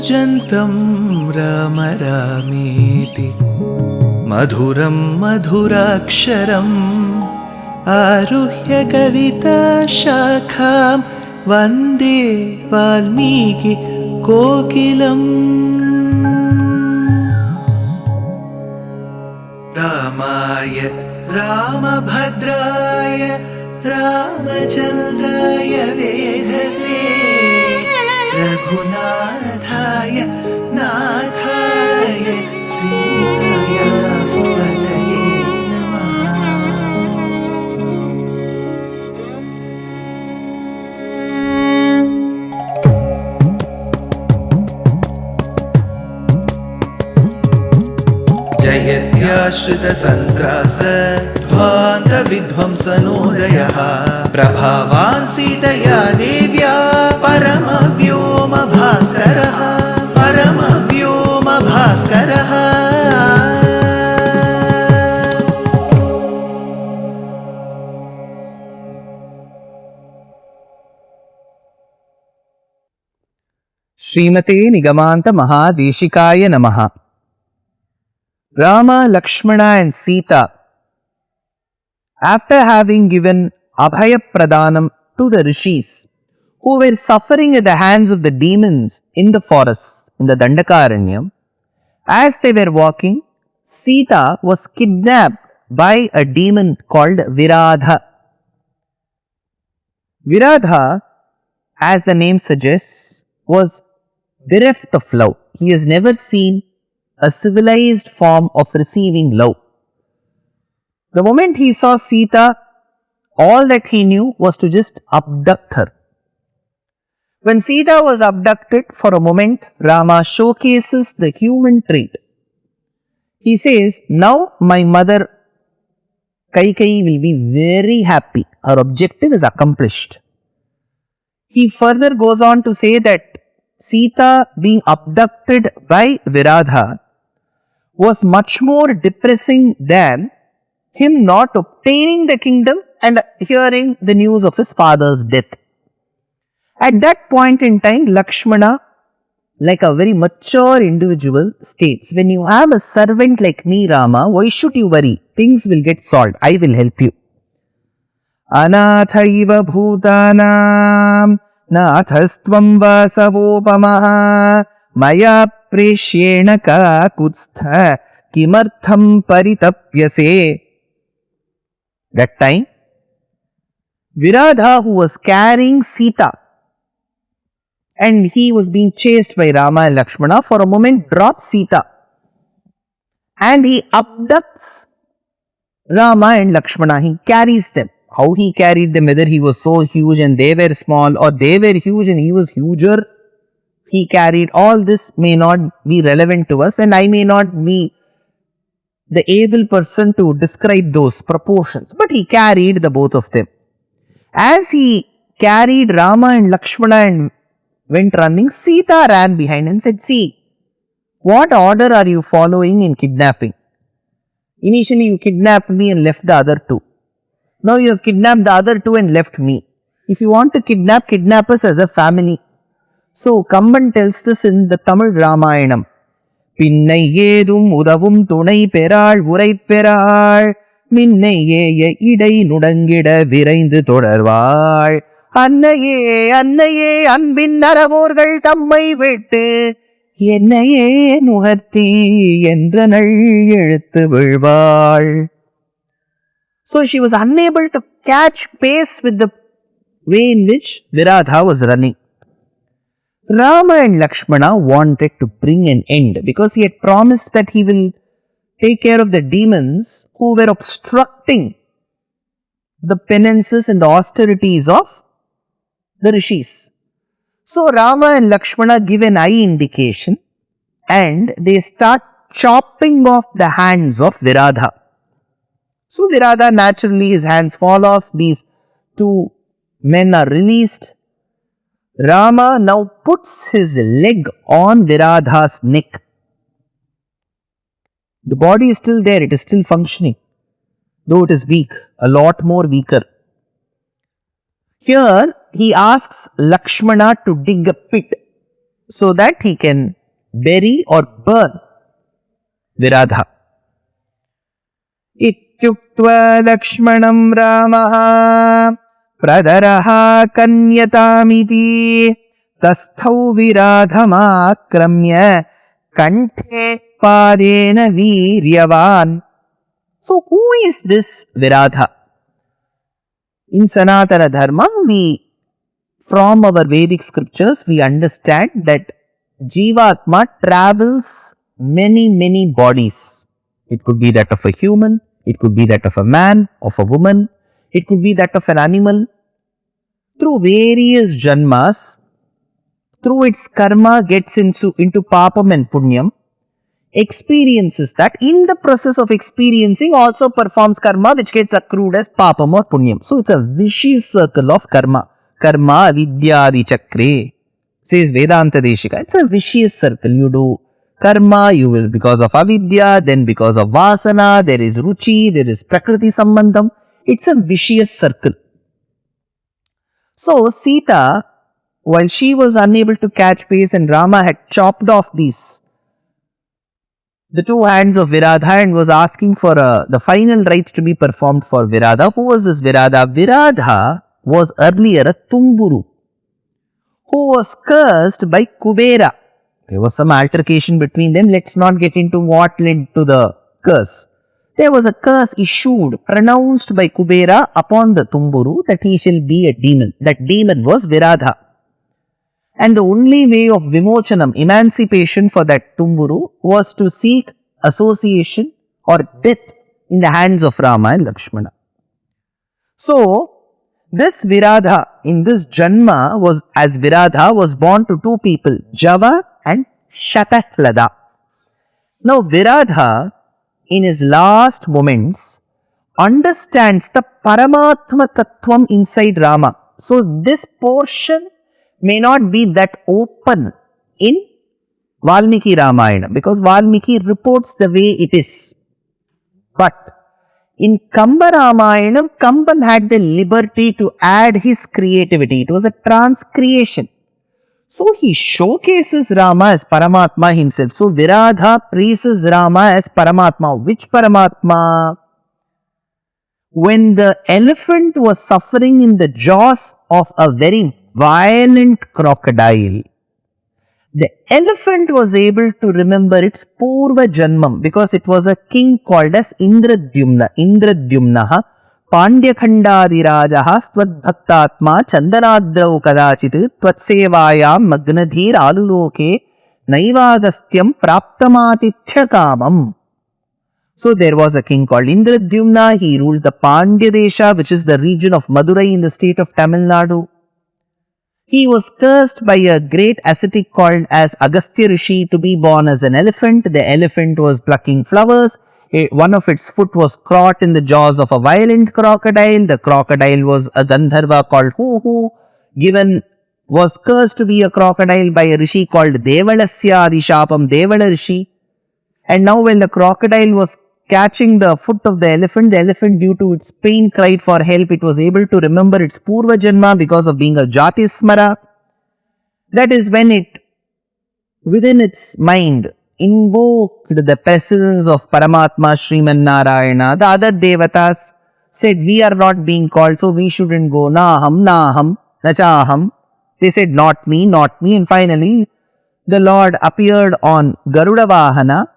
कूजन्तं राम रामेति मधुरं मधुराक्षरम् आरुह्य कविताशाखां वन्दे वाल्मीकि कोकिलम्। रामाय रामभद्राय रामचन्द्राय वेधसे रघुनाथाय नाथाय सीताया पतये नमः। जयत्याश्रितसन्त्रास ध्वान्तविध्वंसनोदयः प्रभावान् सीतया देव्या परमव्योमभास्करः परमव्योमभास्करः। श्रीमते निगमान्त महादेशिकाय नमः। Rama, Lakshmana and Sita, after having given Abhaya Pradhanam to the rishis who were suffering at the hands of the demons in the forests, in the Dandakaranyam, as they were walking, Sita was kidnapped by a demon called Viradha. Viradha, as the name suggests, was bereft of love. He has never seen a civilized form of receiving love. The moment he saw Sita, all that he knew was to just abduct her. When Sita was abducted, for a moment, Rama showcases the human trait. He says, now my mother Kaikeyi will be very happy. Her objective is accomplished. He further goes on to say that Sita being abducted by Viradha was much more depressing than him not obtaining the kingdom and hearing the news of his father's death. At that point in time, Lakshmana, like a very mature individual, states, when you have a servant like me, Rama, why should you worry? Things will get solved. I will help you. Anathaiva bhutanam nathastvam vasavopamaha maya preshyena kakutstha kimartham paritapyase. That time, Viradha, who was carrying Sita and he was being chased by Rama and Lakshmana, for a moment drops Sita and he abducts Rama and Lakshmana. He carries them. How he carried them, whether he was so huge and they were small or they were huge and he was huger, he carried, all this may not be relevant to us and I may not be the able person to describe those proportions, but he carried the both of them. As he carried Rama and Lakshmana and went running, Sita ran behind and said, see, what order are you following in kidnapping? Initially you kidnapped me and left the other two. Now you have kidnapped the other two and left me. If you want to kidnap us as a family. So Kamban tells this in the Tamil Ramayanam. Pinnai ஏதும் உதவும் துணை பெறாள் உரை பெறாள் மின்னை ஏய இடை நுடங்கிட விரைந்து தொடர்வாள் அன்னையே அன்னையே அன்பின் நரவோர்கள் தம்மை விட்டு என்னையே நுகர்த்தி என்றனள் எழுத்து விழ்வாள். So she was unable to catch pace with the way in which Viradha was running. Rama and Lakshmana wanted to bring an end because he had promised that he will take care of the demons who were obstructing the penances and the austerities of the rishis. So Rama and Lakshmana give an eye indication and they start chopping off the hands of Viradha. So Viradha, naturally his hands fall off, these two men are released. Rama now puts his leg on Viradha's neck. The body is still there, it is still functioning, though it is weak, a lot more weaker. Here he asks Lakshmana to dig a pit so that he can bury or burn Viradha. Ityuktva Lakshmanam Ramaha Pradaraha Kanyatamiti Tasthau Viradhamakramya Kanthe Padena Viryavan. So who is this Viradha? In Sanatana Dharma, from our Vedic scriptures, we understand that Jivatma travels many bodies. It could be that of a human, it could be that of a man, of a woman, it could be that of an animal. Through various janmas, through its karma gets into papam and punyam, experiences that. In the process of experiencing also performs karma which gets accrued as papam or punyam. So it's a vicious circle of karma. Karma vidyadi chakre, says Vedanta Deshika. It's a vicious circle. You do karma, you will because of avidya, then because of vasana, there is ruchi, there is prakriti sambandham. It's a vicious circle. So Sita, while she was unable to catch pace and Rama had chopped off the two hands of Viradha and was asking for the final rites to be performed for Viradha. Who was this Viradha? Viradha was earlier a Tumburu who was cursed by Kubera. There was some altercation between them. Let's not get into what led to the curse. There was a curse issued, pronounced by Kubera upon the Tumburu that he shall be a demon. That demon was Viradha. And the only way of vimochanam, emancipation for that Tumburu was to seek association or death in the hands of Rama and Lakshmana. So, this Viradha in this Janma was, as Viradha, was born to two people, Java and Shatahlada. Now, Viradha in his last moments understands the Paramatma Tattvam inside Rama. So, this portion may not be that open in Valmiki Ramayana because Valmiki reports the way it is. But in Kamba Ramayana, Kamban had the liberty to add his creativity. It was a transcreation. So he showcases Rama as Paramatma himself. So Viradha praises Rama as Paramatma. Which Paramatma? When the elephant was suffering in the jaws of a very violent crocodile, the elephant was able to remember its Purva Janmam because it was a king called as Indradyumna. Indradyumnaha Pandyakhandadirajaha Swadbhaktatma Chandanadrau Kadachit Tvatsevayam Magnadhir Aluloke Naivagastyam Praptamatithya Kamam. So there was a king called Indradyumna. He ruled the Pandya Desha, which is the region of Madurai in the state of Tamil Nadu. He was cursed by a great ascetic called as Agastya Rishi to be born as an elephant. The elephant was plucking flowers. One of its foot was caught in the jaws of a violent crocodile. The crocodile was a Gandharva called Hu, was cursed to be a crocodile by a Rishi called Devalasya Adishapam, Devala Rishi. And now when the crocodile was catching the foot of the elephant due to its pain cried for help. It was able to remember its Purva Janma because of being a Jatismara. That is when it, within its mind, invoked the presence of Paramatma, Sriman Narayana. The other Devatas said, we are not being called, so we shouldn't go. Naham, nachaham. They said, not me. And finally, the Lord appeared on Garuda Vahana,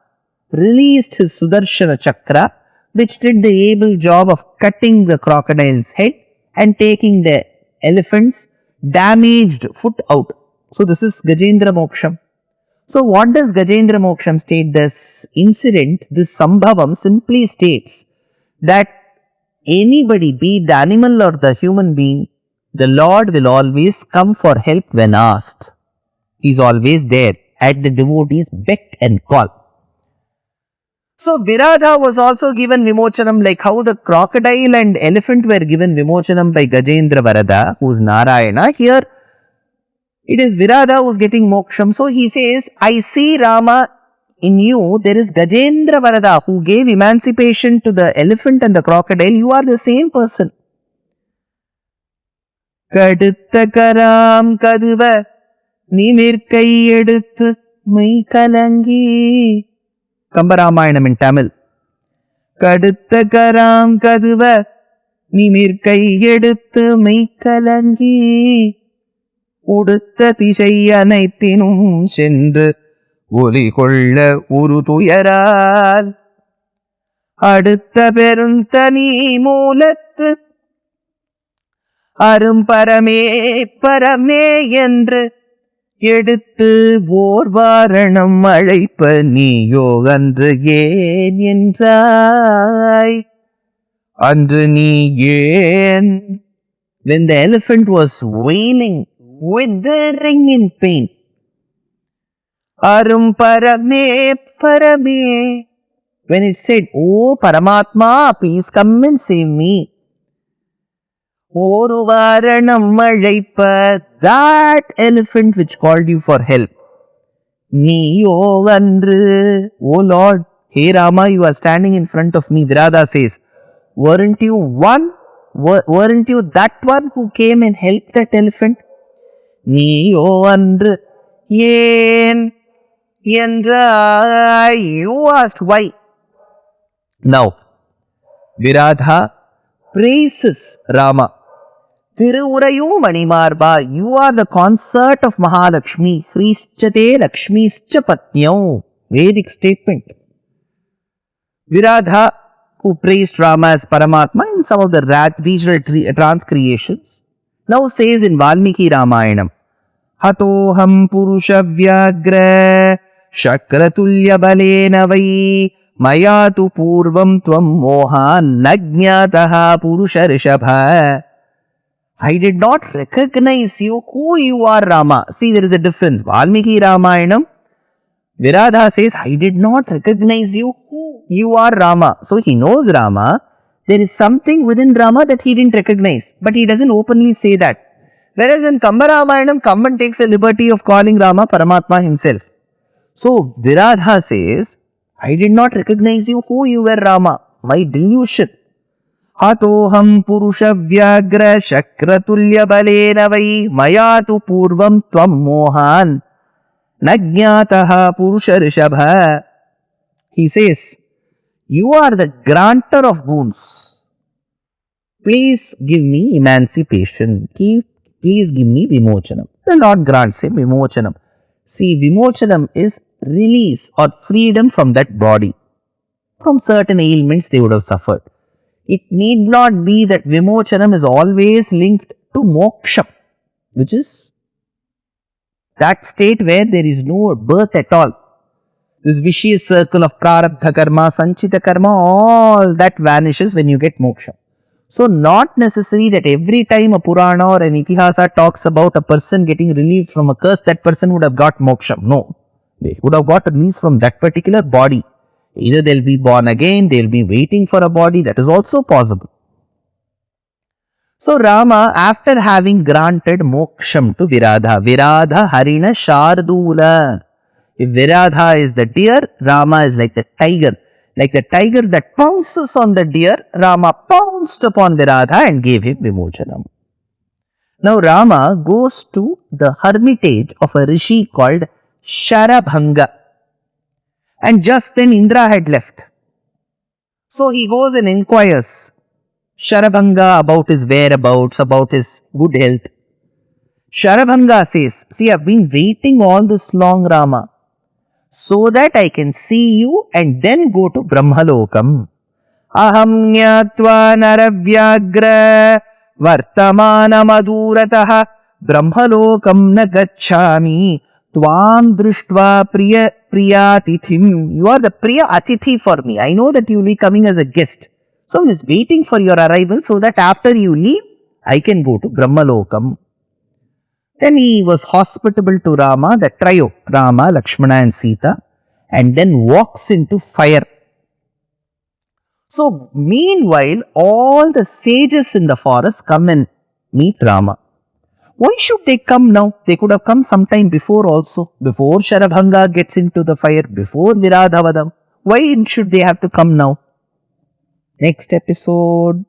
released his Sudarshana Chakra, which did the able job of cutting the crocodile's head and taking the elephant's damaged foot out. So this is Gajendra Moksham. So what does Gajendra Moksham state? This incident, this Sambhavam simply states that anybody, be it the animal or the human being, the Lord will always come for help when asked. He is always there at the devotee's beck and call. So Viradha was also given Vimochanam, like how the crocodile and elephant were given Vimochanam by Gajendra Varada, who is Narayana. Here it is Viradha who is getting Moksham. So he says, I see Rama in you. There is Gajendra Varada who gave emancipation to the elephant and the crocodile. You are the same person. Kaduttakaram kaduva நிமிர்க்கை எடுத்து மெய் கலங்கி. Kambaramayanam in Tamil. கடுத்த கராம் கதுவ நிமிர்க்கை எடுத்து மெய் கலங்கி, உடுத்த திசை அனைத்தினும் சென்று ஒலி கொள்ள உரு துயரால், அடுத்த பெருந்தனி மூலத்து அரும்பரமே பரமே என்று எடுத்து ஓர் வாரணம் அழைப்ப நீயோ அன்று ஏன் என்றாய். அன்று நீ ஏன்? When the elephant was wailing, withering in pain. Arumparaமே parame. When it said, "Oh Paramatma, please come and save me." Oru varanam azhaipa, that elephant which called you for help. Neeyo andru, oh Lord, hey Rama, you are standing in front of me. Viradha says, weren't you one? Weren't you that one who came and helped that elephant? Neeyo andru, yen endra, you asked why. Now, Viradha praises Rama. Tirurayu Manimarba, you are the consort of Mahalakshmi. Hrischate Lakshmischa Patnyau. Vedic statement. Viradha, who praised Rama as Paramatma in some of the regional trance creations, now says in Valmiki Ramayanam, Hatoham Purusha Vyagra Shakratulya Balena Vai Mayatu Purvam Tvam Mohan Nagyataha Purusha Rishabha. I did not recognize you, who you are, Rama. See, there is a difference. Valmiki Ramayanam, Viradha says, I did not recognize you, who you are, Rama. So he knows Rama. There is something within Rama that he didn't recognize, but he doesn't openly say that. Whereas in Kambaramayanam, Kamban takes the liberty of calling Rama Paramatma himself. So Viradha says, I did not recognize you, who you were, Rama. My delusion. Hatoham Purusha Vyagra Shakratulya Balena Vai Mayatu Purvam Tvam Mohan Nagyataha Purusha Rishabha. He says, you are the granter of boons. Please give me emancipation. Please give me Vimochanam. The Lord grants him Vimochanam. See, Vimochanam is release or freedom from that body, from certain ailments they would have suffered. It need not be that Vimochanam is always linked to moksha, which is that state where there is no birth at all. This vicious circle of prarabdha karma, sanchita karma, all that vanishes when you get moksha. So not necessary that every time a Purana or an Itihasa talks about a person getting relieved from a curse, that person would have got moksha. No. They would have got release from that particular body. Either they'll be born again, they'll be waiting for a body, that is also possible. So Rama, after having granted moksham to Viradha, Viradha Harina Shardula. If Viradha is the deer, Rama is like the tiger. Like the tiger that pounces on the deer, Rama pounced upon Viradha and gave him Vimochanam. Now Rama goes to the hermitage of a rishi called Sharabhanga. And just then Indra had left. So he goes and inquires Sharabhanga about his whereabouts, about his good health. Sharabhanga says, see, I've been waiting all this long, Rama, so that I can see you and then go to Brahmalokam. Aham nyatva naravyagra vartamana madurataha Brahmalokam na gacchami tvam drishtva priyatithim. You are the priya atithi for me. I know that you will be coming as a guest. So I was waiting for your arrival so that after you leave, I can go to Brahmalokam. Then he was hospitable to Rama, the trio, Rama, Lakshmana and Sita, and then walks into fire. So meanwhile, all the sages in the forest come and meet Rama. Why should they come now? They could have come sometime before also, before Sharabhanga gets into the fire, before Viradhavadam. Why should they have to come now? Next episode.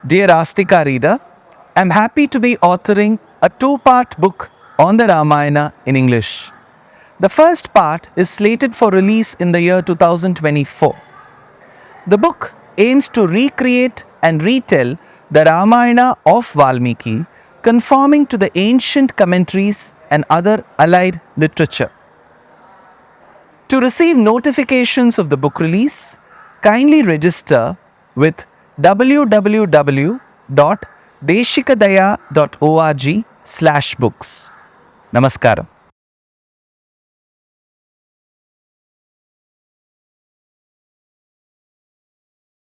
Dear Astika reader, I am happy to be authoring a two-part book on the Ramayana in English. The first part is slated for release in the year 2024. The book aims to recreate and retell the Ramayana of Valmiki, conforming to the ancient commentaries and other allied literature. To receive notifications of the book release, kindly register with www.deshikadaya.org/books. Namaskaram.